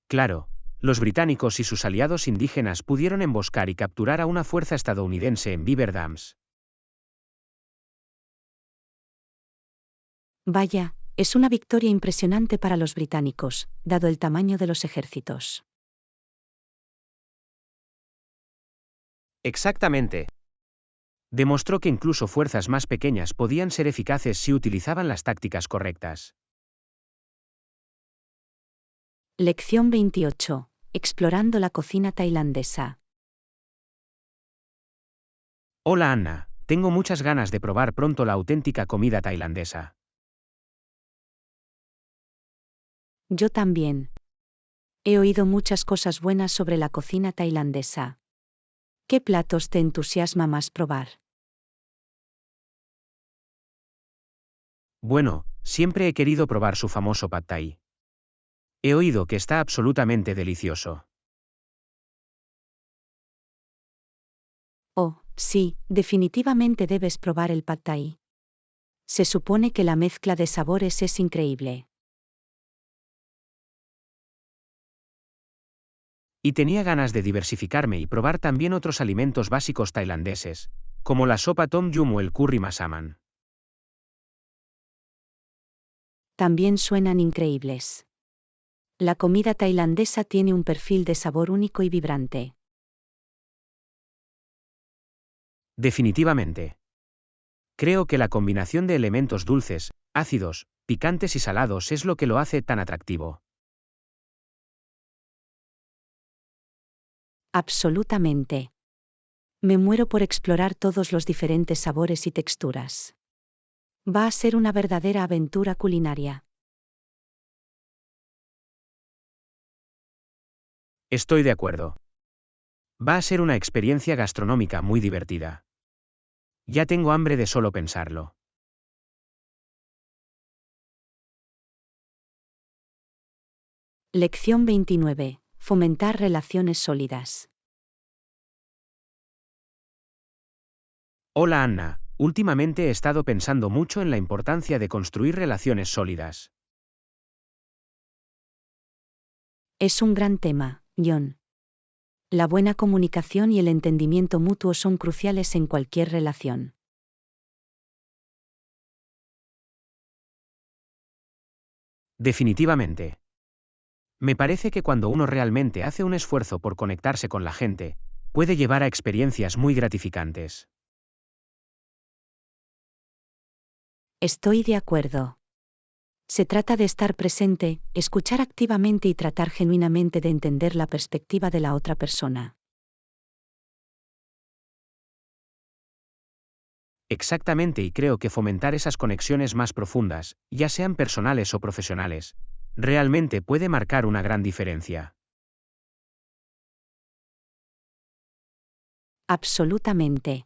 Claro, los británicos y sus aliados indígenas pudieron emboscar y capturar a una fuerza estadounidense en Beaver Dams. Vaya, es una victoria impresionante para los británicos, dado el tamaño de los ejércitos. Exactamente. Demostró que incluso fuerzas más pequeñas podían ser eficaces si utilizaban las tácticas correctas. Lección 28. Explorando la cocina tailandesa. Hola Anna, tengo muchas ganas de probar pronto la auténtica comida tailandesa. Yo también. He oído muchas cosas buenas sobre la cocina tailandesa. ¿Qué platos te entusiasma más probar? Bueno, siempre he querido probar su famoso pad thai. He oído que está absolutamente delicioso. Oh, sí, definitivamente debes probar el pad thai. Se supone que la mezcla de sabores es increíble. Y tenía ganas de diversificarme y probar también otros alimentos básicos tailandeses, como la sopa tom yum o el curry masaman. También suenan increíbles. La comida tailandesa tiene un perfil de sabor único y vibrante. Definitivamente. Creo que la combinación de elementos dulces, ácidos, picantes y salados es lo que lo hace tan atractivo. Absolutamente. Me muero por explorar todos los diferentes sabores y texturas. Va a ser una verdadera aventura culinaria. Estoy de acuerdo. Va a ser una experiencia gastronómica muy divertida. Ya tengo hambre de solo pensarlo. Lección 29. Fomentar relaciones sólidas. Hola Anna, últimamente he estado pensando mucho en la importancia de construir relaciones sólidas. Es un gran tema, John. La buena comunicación y el entendimiento mutuo son cruciales en cualquier relación. Definitivamente. Me parece que cuando uno realmente hace un esfuerzo por conectarse con la gente, puede llevar a experiencias muy gratificantes. Estoy de acuerdo. Se trata de estar presente, escuchar activamente y tratar genuinamente de entender la perspectiva de la otra persona. Exactamente, y creo que fomentar esas conexiones más profundas, ya sean personales o profesionales, realmente puede marcar una gran diferencia. Absolutamente.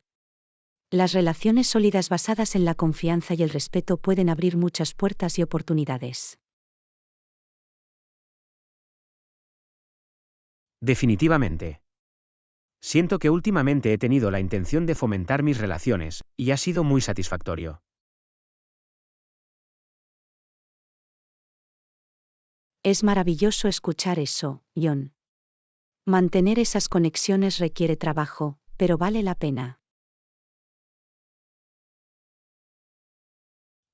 Las relaciones sólidas basadas en la confianza y el respeto pueden abrir muchas puertas y oportunidades. Definitivamente. Siento que últimamente he tenido la intención de fomentar mis relaciones, y ha sido muy satisfactorio. Es maravilloso escuchar eso, John. Mantener esas conexiones requiere trabajo, pero vale la pena.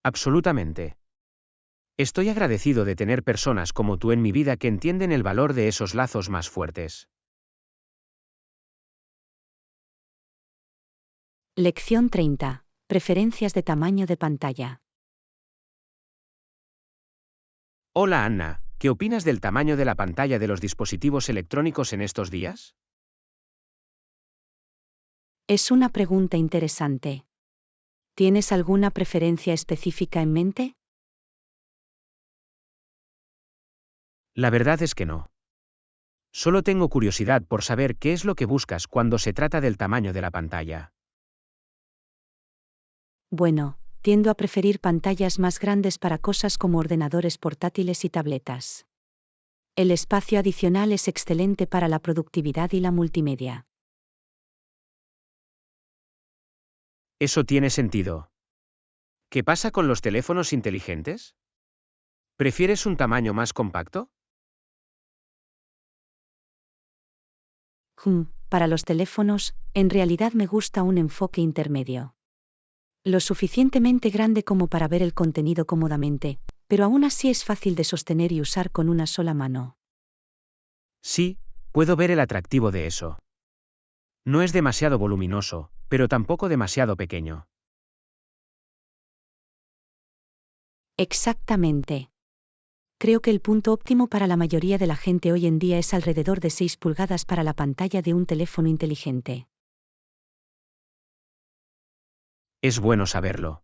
Absolutamente. Estoy agradecido de tener personas como tú en mi vida que entienden el valor de esos lazos más fuertes. Lección 30. Preferencias de tamaño de pantalla. Hola Anna, ¿qué opinas del tamaño de la pantalla de los dispositivos electrónicos en estos días? Es una pregunta interesante. ¿Tienes alguna preferencia específica en mente? La verdad es que no. Solo tengo curiosidad por saber qué es lo que buscas cuando se trata del tamaño de la pantalla. Bueno, tiendo a preferir pantallas más grandes para cosas como ordenadores portátiles y tabletas. El espacio adicional es excelente para la productividad y la multimedia. Eso tiene sentido. ¿Qué pasa con los teléfonos inteligentes? ¿Prefieres un tamaño más compacto? Para los teléfonos, en realidad me gusta un enfoque intermedio. Lo suficientemente grande como para ver el contenido cómodamente, pero aún así es fácil de sostener y usar con una sola mano. Sí, puedo ver el atractivo de eso. No es demasiado voluminoso, pero tampoco demasiado pequeño. Exactamente. Creo que el punto óptimo para la mayoría de la gente hoy en día es alrededor de 6 pulgadas para la pantalla de un teléfono inteligente. Es bueno saberlo.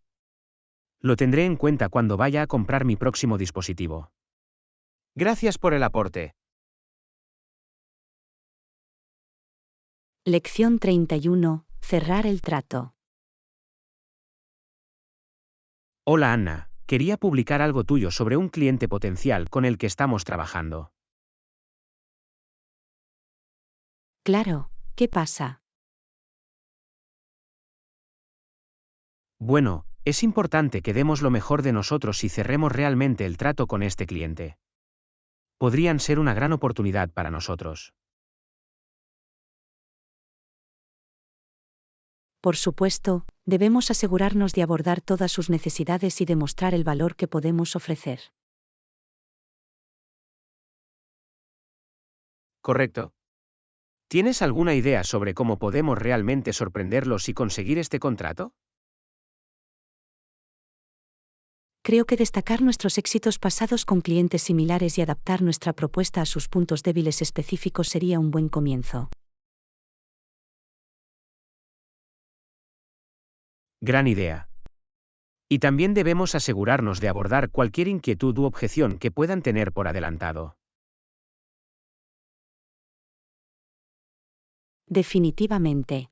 Lo tendré en cuenta cuando vaya a comprar mi próximo dispositivo. Gracias por el aporte. Lección 31. Cerrar el trato. Hola Anna, quería publicar algo tuyo sobre un cliente potencial con el que estamos trabajando. Claro, ¿qué pasa? Bueno, es importante que demos lo mejor de nosotros y cerremos realmente el trato con este cliente. Podrían ser una gran oportunidad para nosotros. Por supuesto, debemos asegurarnos de abordar todas sus necesidades y demostrar el valor que podemos ofrecer. ¿Correcto? ¿Tienes alguna idea sobre cómo podemos realmente sorprenderlos y conseguir este contrato? Creo que destacar nuestros éxitos pasados con clientes similares y adaptar nuestra propuesta a sus puntos débiles específicos sería un buen comienzo. Gran idea. Y también debemos asegurarnos de abordar cualquier inquietud u objeción que puedan tener por adelantado. Definitivamente.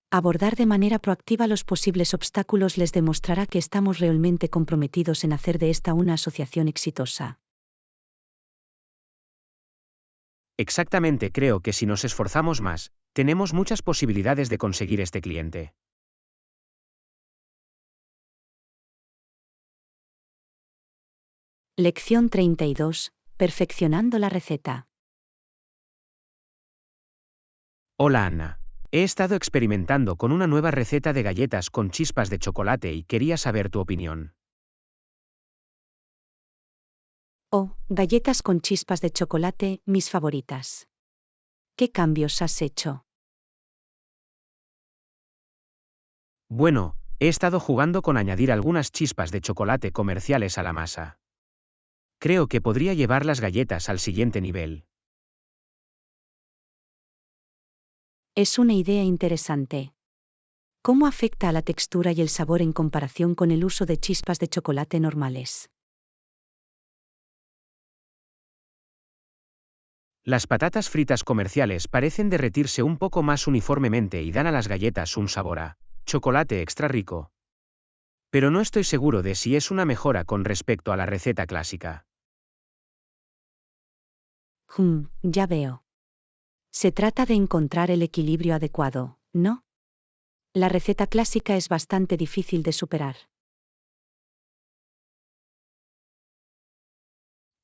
Abordar de manera proactiva los posibles obstáculos les demostrará que estamos realmente comprometidos en hacer de esta una asociación exitosa. Exactamente, creo que si nos esforzamos más, tenemos muchas posibilidades de conseguir este cliente. Lección 32. Perfeccionando la receta. Hola Anna. He estado experimentando con una nueva receta de galletas con chispas de chocolate y quería saber tu opinión. Oh, galletas con chispas de chocolate, mis favoritas. ¿Qué cambios has hecho? Bueno, he estado jugando con añadir algunas chispas de chocolate comerciales a la masa. Creo que podría llevar las galletas al siguiente nivel. Es una idea interesante. ¿Cómo afecta a la textura y el sabor en comparación con el uso de chispas de chocolate normales? Las patatas fritas comerciales parecen derretirse un poco más uniformemente y dan a las galletas un sabor a chocolate extra rico. Pero no estoy seguro de si es una mejora con respecto a la receta clásica. Ya veo. Se trata de encontrar el equilibrio adecuado, ¿no? La receta clásica es bastante difícil de superar.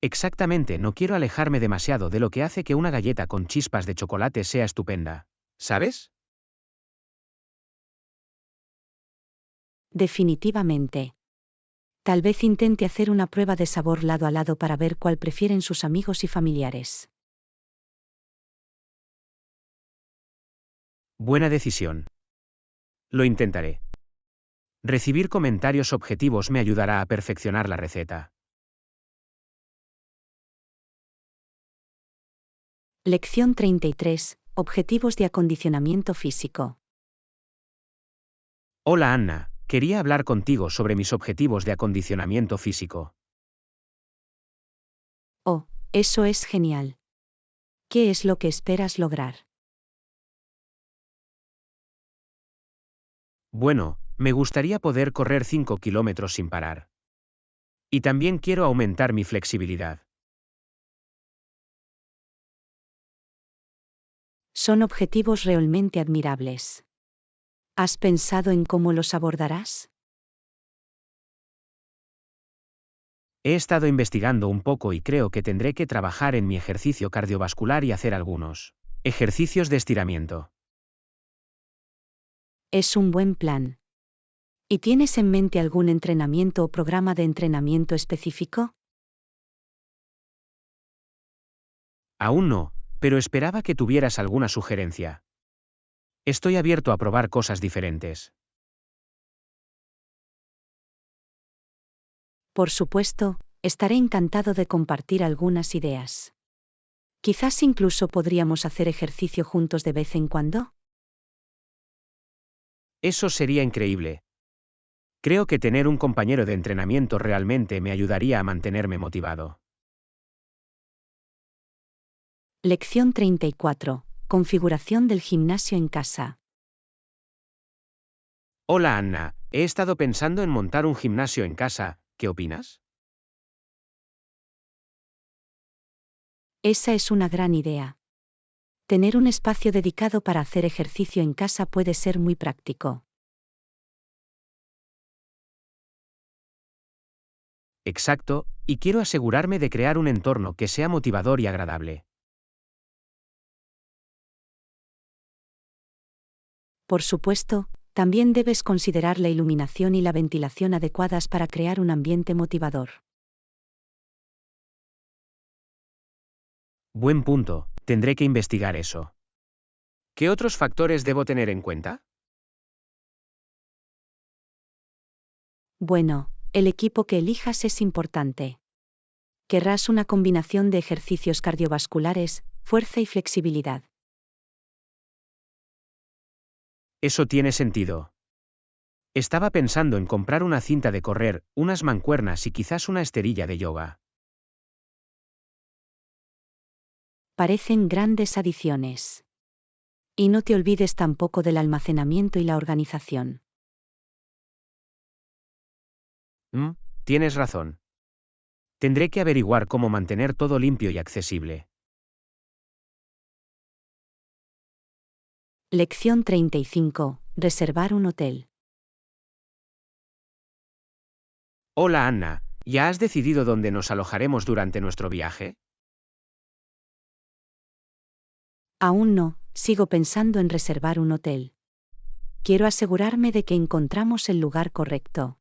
Exactamente, no quiero alejarme demasiado de lo que hace que una galleta con chispas de chocolate sea estupenda. ¿Sabes? Definitivamente. Tal vez intente hacer una prueba de sabor lado a lado para ver cuál prefieren sus amigos y familiares. Buena decisión. Lo intentaré. Recibir comentarios objetivos me ayudará a perfeccionar la receta. Lección 33. Objetivos de acondicionamiento físico. Hola Anna, quería hablar contigo sobre mis objetivos de acondicionamiento físico. Oh, eso es genial. ¿Qué es lo que esperas lograr? Bueno, me gustaría poder correr 5 kilómetros sin parar. Y también quiero aumentar mi flexibilidad. Son objetivos realmente admirables. ¿Has pensado en cómo los abordarás? He estado investigando un poco y creo que tendré que trabajar en mi ejercicio cardiovascular y hacer algunos ejercicios de estiramiento. Es un buen plan. ¿Y tienes en mente algún entrenamiento o programa de entrenamiento específico? Aún no, pero esperaba que tuvieras alguna sugerencia. Estoy abierto a probar cosas diferentes. Por supuesto, estaré encantado de compartir algunas ideas. Quizás incluso podríamos hacer ejercicio juntos de vez en cuando. Eso sería increíble. Creo que tener un compañero de entrenamiento realmente me ayudaría a mantenerme motivado. Lección 34. Configuración del gimnasio en casa. Hola Anna, he estado pensando en montar un gimnasio en casa, ¿qué opinas? Esa es una gran idea. Tener un espacio dedicado para hacer ejercicio en casa puede ser muy práctico. Exacto, y quiero asegurarme de crear un entorno que sea motivador y agradable. Por supuesto, también debes considerar la iluminación y la ventilación adecuadas para crear un ambiente motivador. Buen punto, tendré que investigar eso. ¿Qué otros factores debo tener en cuenta? Bueno, el equipo que elijas es importante. Querrás una combinación de ejercicios cardiovasculares, fuerza y flexibilidad. Eso tiene sentido. Estaba pensando en comprar una cinta de correr, unas mancuernas y quizás una esterilla de yoga. Parecen grandes adiciones. Y no te olvides tampoco del almacenamiento y la organización. ¿Mm? Tienes razón. Tendré que averiguar cómo mantener todo limpio y accesible. Lección 35. Reservar un hotel. Hola Anna, ¿ya has decidido dónde nos alojaremos durante nuestro viaje? Aún no, sigo pensando en reservar un hotel. Quiero asegurarme de que encontramos el lugar correcto.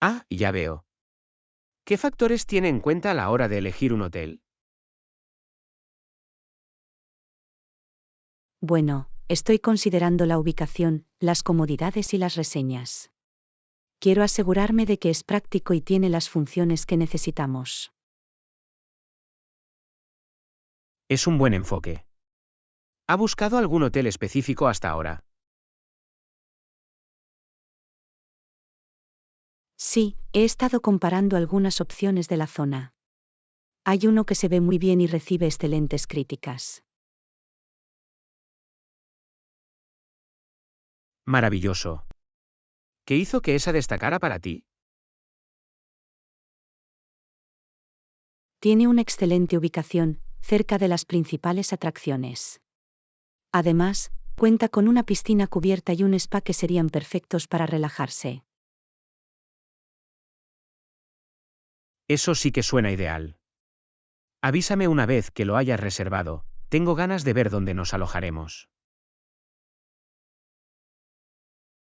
Ah, ya veo. ¿Qué factores tiene en cuenta a la hora de elegir un hotel? Bueno, estoy considerando la ubicación, las comodidades y las reseñas. Quiero asegurarme de que es práctico y tiene las funciones que necesitamos. Es un buen enfoque. ¿Ha buscado algún hotel específico hasta ahora? Sí, he estado comparando algunas opciones de la zona. Hay uno que se ve muy bien y recibe excelentes críticas. Maravilloso. ¿Qué hizo que esa destacara para ti? Tiene una excelente ubicación, cerca de las principales atracciones. Además, cuenta con una piscina cubierta y un spa que serían perfectos para relajarse. Eso sí que suena ideal. Avísame una vez que lo hayas reservado, tengo ganas de ver dónde nos alojaremos.